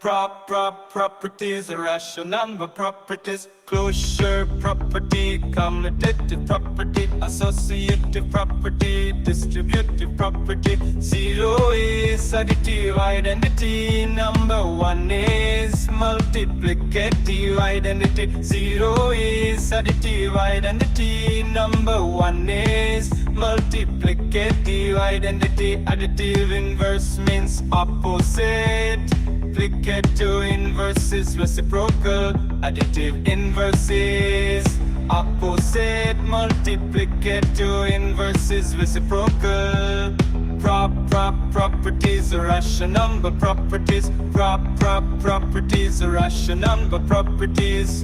Properties, rational number properties, closure property, commutative property, associative property, distributive property. 0 is additive identity, number 1 is multiplicative identity. 0 is additive identity, number 1 is multiplicative identity. Additive inverse means opposite. Multiplicative inverse is reciprocal. Additive inverse is opposite. Multiplicative inverse is reciprocal. Properties, rational number properties. Properties, rational number properties.